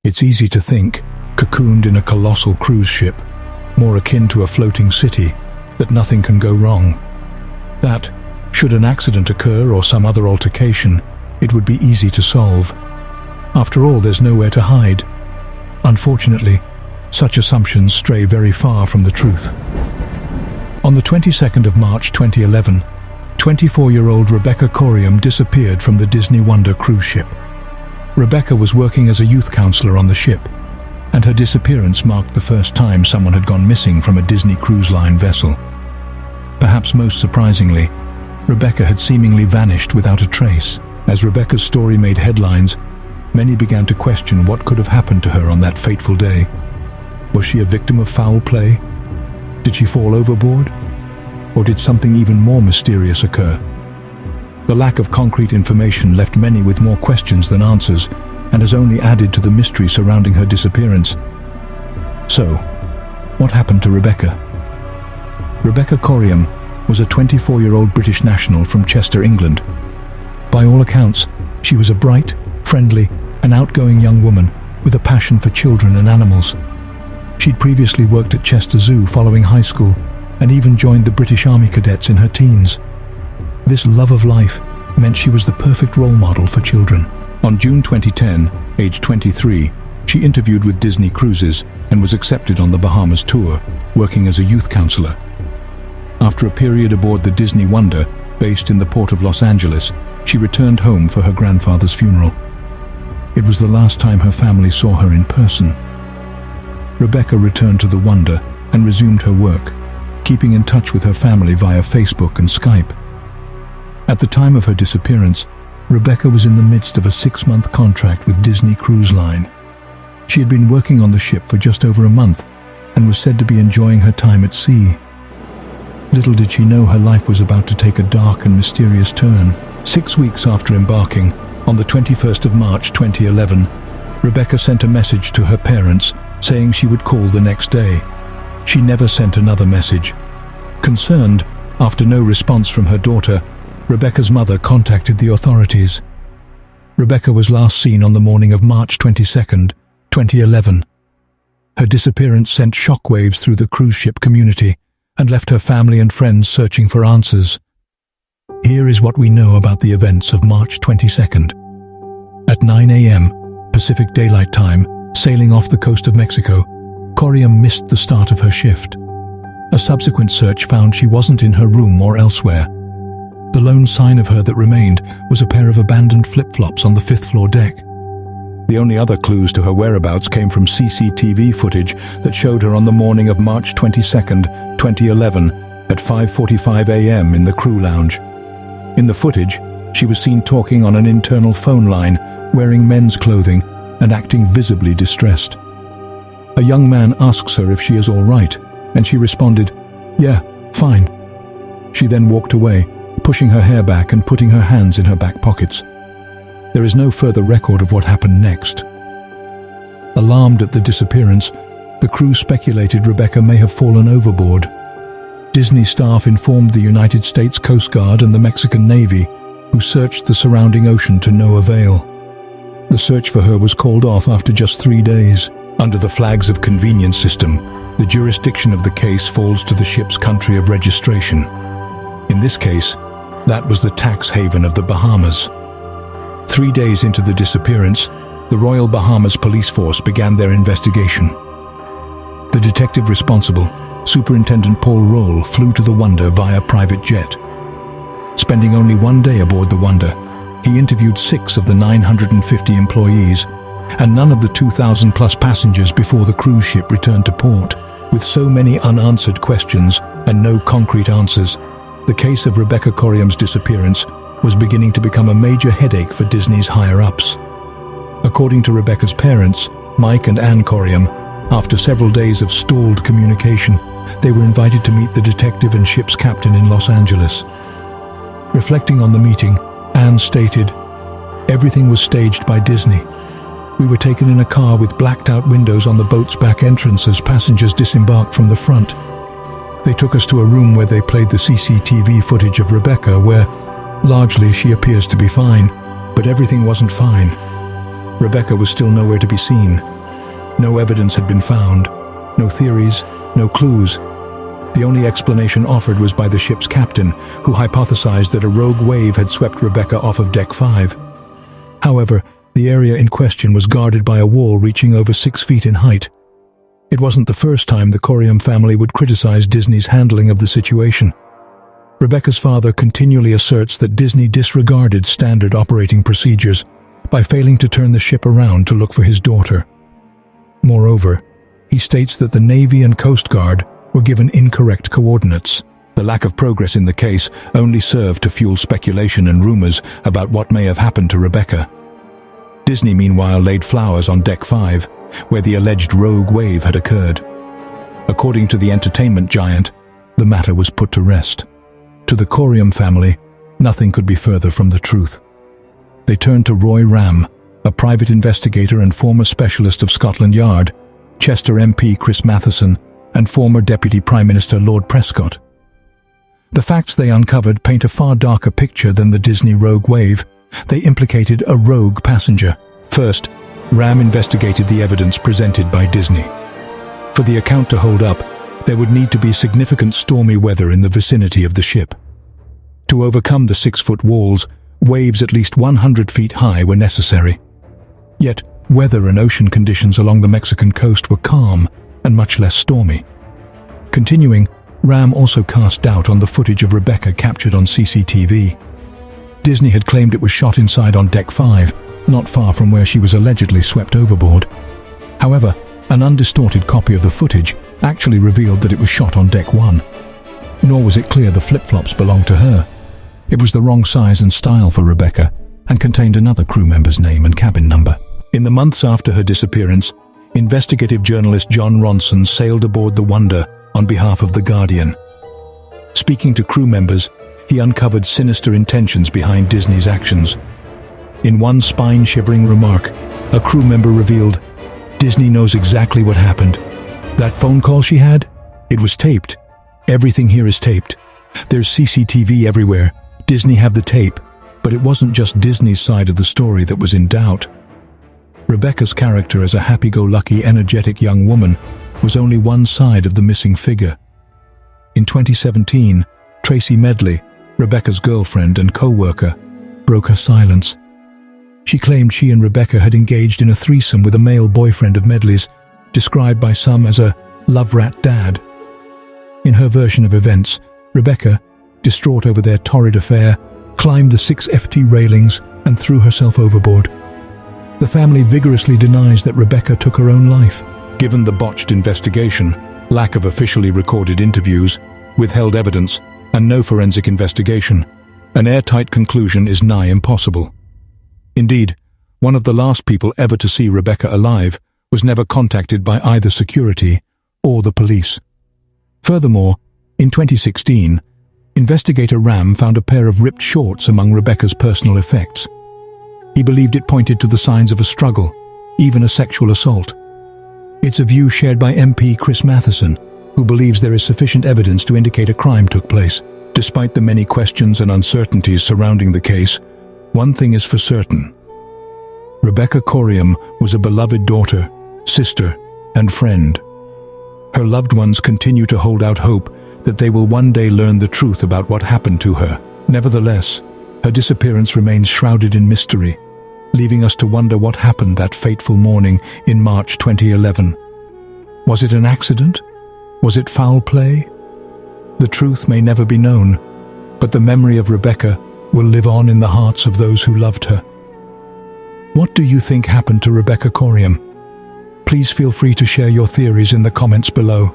It's easy to think, cocooned in a colossal cruise ship, more akin to a floating city, that nothing can go wrong. That, should an accident occur or some other altercation, it would be easy to solve. After all, there's nowhere to hide. Unfortunately, such assumptions stray very far from the truth. On the 22nd of March 2011, 24-year-old Rebecca Coriam disappeared from the Disney Wonder cruise ship. Rebecca was working as a youth counselor on the ship, and her disappearance marked the first time someone had gone missing from a Disney Cruise Line vessel. Perhaps most surprisingly, Rebecca had seemingly vanished without a trace. As Rebecca's story made headlines, many began to question what could have happened to her on that fateful day. Was she a victim of foul play? Did she fall overboard? Or did something even more mysterious occur? The lack of concrete information left many with more questions than answers, and has only added to the mystery surrounding her disappearance. So, what happened to Rebecca? Rebecca Coriam was a 24-year-old British national from Chester, England. By all accounts, she was a bright, friendly, and outgoing young woman with a passion for children and animals. She'd previously worked at Chester Zoo following high school, and even joined the British Army Cadets in her teens. This love of life meant she was the perfect role model for children. On June 2010, aged 23, she interviewed with Disney Cruises and was accepted on the Bahamas tour, working as a youth counselor. After a period aboard the Disney Wonder, based in the port of Los Angeles, she returned home for her grandfather's funeral. It was the last time her family saw her in person. Rebecca returned to the Wonder and resumed her work, keeping in touch with her family via Facebook and Skype. At the time of her disappearance, Rebecca was in the midst of a 6-month contract with Disney Cruise Line. She had been working on the ship for just over a month and was said to be enjoying her time at sea. Little did she know her life was about to take a dark and mysterious turn. 6 weeks after embarking, on the 21st of March 2011, Rebecca sent a message to her parents saying she would call the next day. She never sent another message. Concerned, after no response from her daughter, Rebecca's mother contacted the authorities. Rebecca was last seen on the morning of March 22nd, 2011. Her disappearance sent shockwaves through the cruise ship community and left her family and friends searching for answers. Here is what we know about the events of March 22nd. At 9 a.m. Pacific Daylight Time, sailing off the coast of Mexico, Coriam missed the start of her shift. A subsequent search found she wasn't in her room or elsewhere. The lone sign of her that remained was a pair of abandoned flip-flops on the 5th floor deck. The only other clues to her whereabouts came from CCTV footage that showed her on the morning of March 22nd, 2011, at 5:45 a.m. in the crew lounge. In the footage, she was seen talking on an internal phone line, wearing men's clothing and acting visibly distressed. A young man asks her if she is all right, and she responded, "Yeah, fine." She then walked away, pushing her hair back and putting her hands in her back pockets. There is no further record of what happened next. Alarmed at the disappearance, the crew speculated Rebecca may have fallen overboard. Disney staff informed the United States Coast Guard and the Mexican Navy, who searched the surrounding ocean to no avail. The search for her was called off after just 3 days. Under the flags of convenience system, the jurisdiction of the case falls to the ship's country of registration. In this case, that was the tax haven of the Bahamas. 3 days into the disappearance, the Royal Bahamas Police Force began their investigation. The detective responsible, Superintendent Paul Roll, flew to the Wonder via private jet. Spending only 1 day aboard the Wonder, he interviewed 6 of the 950 employees and none of the 2,000-plus passengers before the cruise ship returned to port. With so many unanswered questions and no concrete answers, the case of Rebecca Coriam's disappearance was beginning to become a major headache for Disney's higher-ups. According to Rebecca's parents, Mike and Ann Coriam, after several days of stalled communication, they were invited to meet the detective and ship's captain in Los Angeles. Reflecting on the meeting, Ann stated, "Everything was staged by Disney. We were taken in a car with blacked-out windows on the boat's back entrance as passengers disembarked from the front. They took us to a room where they played the CCTV footage of Rebecca, where, largely, she appears to be fine, but everything wasn't fine. Rebecca was still nowhere to be seen. No evidence had been found, no theories, no clues. The only explanation offered was by the ship's captain, who hypothesized that a rogue wave had swept Rebecca off of Deck 5. However, the area in question was guarded by a wall reaching over 6 feet in height. It wasn't the first time the Coriam family would criticize Disney's handling of the situation. Rebecca's father continually asserts that Disney disregarded standard operating procedures by failing to turn the ship around to look for his daughter. Moreover, he states that the Navy and Coast Guard were given incorrect coordinates. The lack of progress in the case only served to fuel speculation and rumors about what may have happened to Rebecca. Disney, meanwhile, laid flowers on Deck 5, where the alleged rogue wave had occurred. According to the entertainment giant, the matter was put to rest. To the Coriam family, nothing could be further from the truth. They turned to Roy Ram, a private investigator and former specialist of Scotland Yard, Chester MP Chris Matheson, and former Deputy Prime Minister Lord Prescott. The facts they uncovered paint a far darker picture than the Disney rogue wave. They implicated a rogue passenger. First, Ram investigated the evidence presented by Disney. For the account to hold up, there would need to be significant stormy weather in the vicinity of the ship. To overcome the 6-foot walls, waves at least 100 feet high were necessary. Yet, weather and ocean conditions along the Mexican coast were calm and much less stormy. Continuing, Ram also cast doubt on the footage of Rebecca captured on CCTV. Disney had claimed it was shot inside on Deck 5, not far from where she was allegedly swept overboard. However, an undistorted copy of the footage actually revealed that it was shot on Deck 1. Nor was it clear the flip-flops belonged to her. It was the wrong size and style for Rebecca, and contained another crew member's name and cabin number. In the months after her disappearance, investigative journalist John Ronson sailed aboard the Wonder on behalf of The Guardian. Speaking to crew members, he uncovered sinister intentions behind Disney's actions. In one spine-shivering remark, a crew member revealed, "Disney knows exactly what happened. That phone call she had? It was taped. Everything here is taped. There's CCTV everywhere. Disney have the tape." But it wasn't just Disney's side of the story that was in doubt. Rebecca's character as a happy-go-lucky, energetic young woman was only one side of the missing figure. In 2017, Tracy Medley, Rebecca's girlfriend and co-worker, broke her silence. She claimed she and Rebecca had engaged in a threesome with a male boyfriend of Medley's, described by some as a love rat dad. In her version of events, Rebecca, distraught over their torrid affair, climbed the 6FT railings and threw herself overboard. The family vigorously denies that Rebecca took her own life. Given the botched investigation, lack of officially recorded interviews, withheld evidence, and no forensic investigation, an airtight conclusion is nigh impossible. Indeed, one of the last people ever to see Rebecca alive was never contacted by either security or the police. Furthermore, in 2016, investigator Ram found a pair of ripped shorts among Rebecca's personal effects. He believed it pointed to the signs of a struggle, even a sexual assault. It's a view shared by MP Chris Matheson, who believes there is sufficient evidence to indicate a crime took place. Despite the many questions and uncertainties surrounding the case, one thing is for certain. Rebecca Coriam was a beloved daughter, sister, and friend. Her loved ones continue to hold out hope that they will one day learn the truth about what happened to her. Nevertheless, her disappearance remains shrouded in mystery, leaving us to wonder what happened that fateful morning in March 2011. Was it an accident? Was it foul play? The truth may never be known, but the memory of Rebecca will live on in the hearts of those who loved her. What do you think happened to Rebecca Coriam? Please feel free to share your theories in the comments below.